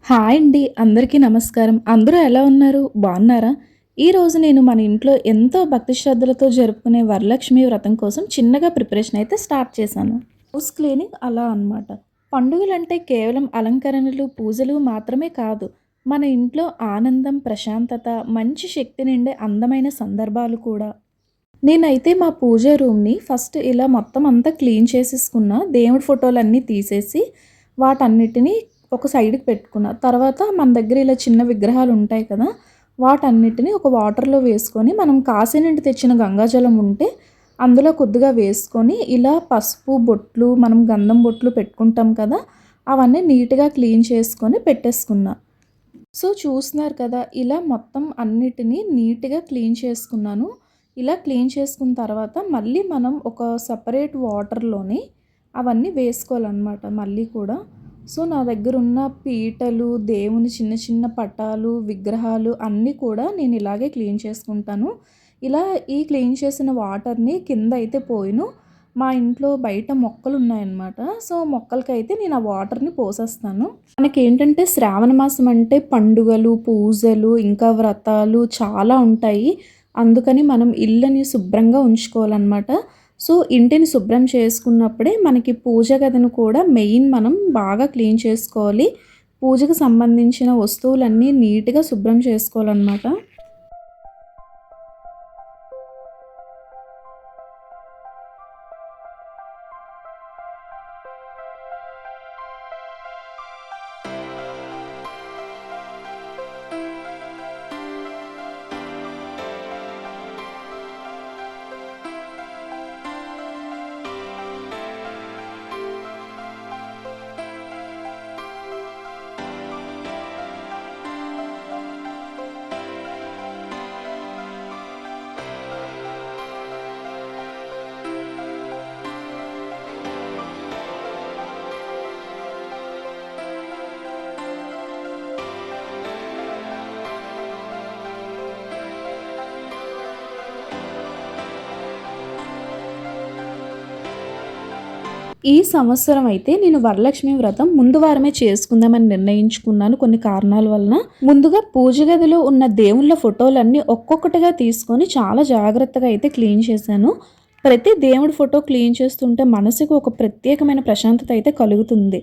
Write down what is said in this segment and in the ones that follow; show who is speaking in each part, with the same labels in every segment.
Speaker 1: Hi అండి. అందరికీ నమస్కారం. అందరూ ఎలా ఉన్నారు? బాగున్నారా? ఈరోజు నేను మన ఇంట్లో ఎంతో భక్తి శ్రద్ధలతో జరుపుకునే వరలక్ష్మి వ్రతం కోసం చిన్నగా ప్రిపరేషన్ అయితే స్టార్ట్ చేశాను. హౌస్ క్లీనింగ్ అలా అనమాట. పండుగలంటే కేవలం అలంకరణలు, పూజలు మాత్రమే కాదు. మన ఇంట్లో ఆనందం, ప్రశాంతత, మంచి శక్తి నిండే అందమైన సందర్భాలు కూడా. నేనైతే మా పూజ రూమ్‌ని ఫస్ట్ ఇలా మొత్తం అంతా క్లీన్ చేసేసుకున్నా. దేవుడి ఫోటోలన్నీ తీసేసి వాటన్నిటిని ఒక సైడ్‌కి పెట్టుకున్నా. తర్వాత మన దగ్గర ఇలా చిన్న విగ్రహాలు ఉంటాయి కదా! వాటన్నిటిని ఒక వాటర్‌లో వేసుకొని మనం కాశీ నుండి తెచ్చిన గంగాజలం ఉంటే అందులో కొద్దిగా వేసుకొని ఇలా పసుపు బొట్లు, మనం గంధం బొట్లు పెట్టుకుంటాం కదా! అవన్నీ నీట్‌గా క్లీన్ చేసుకొని పెట్టేసుకున్నా. సో, చూస్తున్నారు కదా! ఇలా మొత్తం అన్నిటిని నీట్‌గా క్లీన్ చేసుకున్నాను. ఇలా క్లీన్ చేసుకున్న తర్వాత మళ్ళీ మనం ఒక సెపరేట్ వాటర్‌లోని అవన్నీ వేసుకోవాలనమాట మళ్ళీ కూడా. సో, నా దగ్గరున్న పీటలు, దేవుని చిన్న చిన్న పటాలు, విగ్రహాలు అన్నీ కూడా నేను ఇలాగే క్లీన్ చేసుకుంటాను. ఇలా ఈ క్లీన్ చేసిన వాటర్‌ని కింద అయితే పోయను. మా ఇంట్లో బయట మొక్కలున్నాయన్నమాట. సో, మొక్కలకైతే నేను ఆ వాటర్‌ని పోసేస్తాను. మనకేంటంటే శ్రావణ మాసం అంటే పండుగలు, పూజలు, ఇంకా వ్రతాలు చాలా ఉంటాయి. అందుకని మనం ఇళ్ళని శుభ్రంగా ఉంచుకోవాలనమాట. సో, ఇంటిని శుభ్రం చేసుకున్నప్పుడే మనకి పూజ గదిని కూడా మెయిన్ మనం బాగా క్లీన్ చేసుకోవాలి. పూజకు సంబంధించిన వస్తువులన్నీ నీట్‌గా శుభ్రం చేసుకోవాలనమాట. ఈ సంవత్సరం అయితే నేను వరలక్ష్మి వ్రతం ముందు వారమే చేసుకుందామని నిర్ణయించుకున్నాను కొన్ని కారణాల వలన. ముందుగా పూజ గదిలో ఉన్న దేవుళ్ళ ఫోటోలన్నీ ఒక్కొక్కటిగా తీసుకొని చాలా జాగ్రత్తగా అయితే క్లీన్ చేశాను. ప్రతి దేవుడి ఫోటో క్లీన్ చేస్తుంటే మనసుకు ఒక ప్రత్యేకమైన ప్రశాంతత అయితే కలుగుతుంది.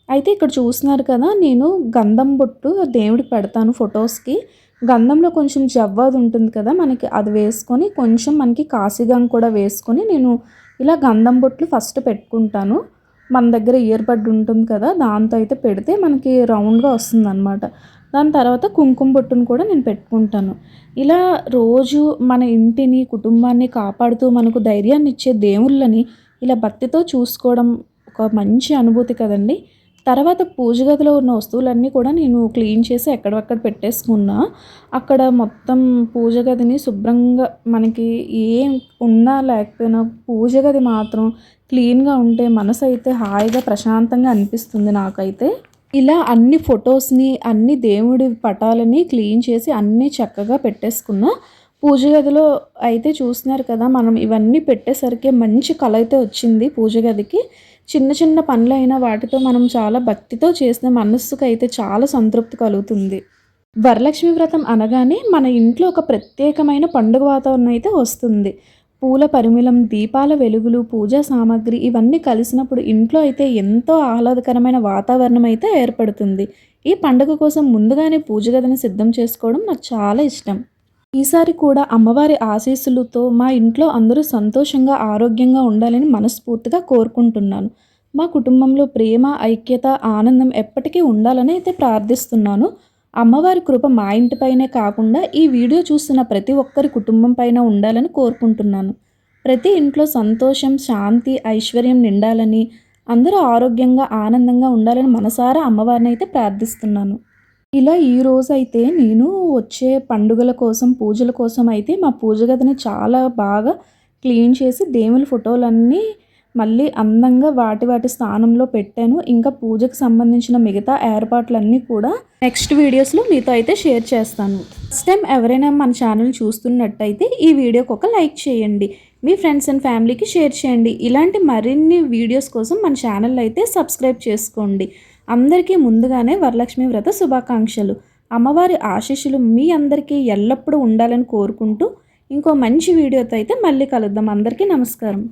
Speaker 1: అయితే ఇక్కడ చూస్తున్నారు కదా! నేను గంధం బొట్టు దేవుడికి పెడతాను ఫొటోస్‌కి. గంధంలో కొంచెం జవ్వాది ఉంటుంది కదా! మనకి అది వేసుకొని కొంచెం మనకి కాశీగం కూడా వేసుకొని నేను ఇలా గంధం బొట్లు ఫస్ట్ పెట్టుకుంటాను. మన దగ్గర ఇయర్ బడ్ ఉంటుంది కదా! దాంతో అయితే పెడితే మనకి రౌండ్‌గా వస్తుందనమాట. దాని తర్వాత కుంకుమ బొట్టును కూడా నేను పెట్టుకుంటాను. ఇలా రోజు మన ఇంటిని, కుటుంబాన్ని కాపాడుతూ మనకు ధైర్యాన్నిచ్చే దేవుళ్ళని ఇలా భక్తితో చూసుకోవడం ఒక మంచి అనుభూతి కదండీ! తర్వాత పూజ గదిలో ఉన్న వస్తువులన్నీ కూడా నేను క్లీన్ చేసి ఎక్కడవక్కడ పెట్టేసుకున్నా. అక్కడ మొత్తం పూజ గదిని శుభ్రంగా మనకి ఏం ఉన్నా లేకపోయినా పూజ గది మాత్రం క్లీన్‌గా ఉంటే మనసైతే హాయిగా ప్రశాంతంగా అనిపిస్తుంది నాకైతే. ఇలా అన్ని ఫొటోస్‌ని, అన్ని దేవుడి పటాలని క్లీన్ చేసి అన్నీ చక్కగా పెట్టేసుకున్నా. పూజ గదిలో అయితే చూస్తున్నారు కదా! మనం ఇవన్నీ పెట్టేసరికి మంచి కళ అయితే వచ్చింది పూజ గదికి. చిన్న చిన్న పనులైనా వాటితో మనం చాలా భక్తితో చేసిన మనస్సుకైతే చాలా సంతృప్తి కలుగుతుంది. వరలక్ష్మి వ్రతం అనగానే మన ఇంట్లో ఒక ప్రత్యేకమైన పండుగ వాతావరణం అయితే వస్తుంది. పూల పరిమళం, దీపాల వెలుగులు, పూజా సామాగ్రి ఇవన్నీ కలిసినప్పుడు ఇంట్లో అయితే ఎంతో ఆహ్లాదకరమైన వాతావరణం అయితే ఏర్పడుతుంది. ఈ పండుగ కోసం ముందుగానే పూజ గదిని సిద్ధం చేసుకోవడం నాకు చాలా ఇష్టం. ఈసారి కూడా అమ్మవారి ఆశీస్సులతో మా ఇంట్లో అందరూ సంతోషంగా, ఆరోగ్యంగా ఉండాలని మనస్ఫూర్తిగా కోరుకుంటున్నాను. మా కుటుంబంలో ప్రేమ, ఐక్యత, ఆనందం ఎప్పటికీ ఉండాలని అయితే ప్రార్థిస్తున్నాను. అమ్మవారి కృప మా ఇంటిపైనే కాకుండా ఈ వీడియో చూస్తున్న ప్రతి ఒక్కరి కుటుంబం పైన ఉండాలని కోరుకుంటున్నాను. ప్రతి ఇంట్లో సంతోషం, శాంతి, ఐశ్వర్యం నిండాలని, అందరూ ఆరోగ్యంగా, ఆనందంగా ఉండాలని మనసారా అమ్మవారిని అయితే ప్రార్థిస్తున్నాను. ఇలా ఈరోజైతే నేను వచ్చే పండుగల కోసం, పూజల కోసం అయితే మా పూజ గదిని చాలా బాగా క్లీన్ చేసి దేవుని ఫోటోలన్నీ మళ్ళీ అందంగా వాటి స్థానంలో పెట్టాను. ఇంకా పూజకు సంబంధించిన మిగతా ఏర్పాట్లన్నీ కూడా నెక్స్ట్ వీడియోస్‌లో మీతో అయితే షేర్ చేస్తాను. ఫస్ట్ టైం ఎవరైనా మన ఛానల్ చూస్తున్నట్టయితే ఈ వీడియోకి ఒక లైక్ చేయండి. మీ ఫ్రెండ్స్ అండ్ ఫ్యామిలీకి షేర్ చేయండి. ఇలాంటి మరిన్ని వీడియోస్ కోసం మన ఛానల్ అయితే సబ్స్క్రైబ్ చేసుకోండి. అందరికీ ముందుగానే వరలక్ష్మి వ్రత శుభాకాంక్షలు. అమ్మవారి ఆశీస్సులు మీ అందరికీ ఎల్లప్పుడూ ఉండాలని కోరుకుంటూ ఇంకో మంచి వీడియోతో అయితే మళ్ళీ కలుద్దాం. అందరికీ నమస్కారం.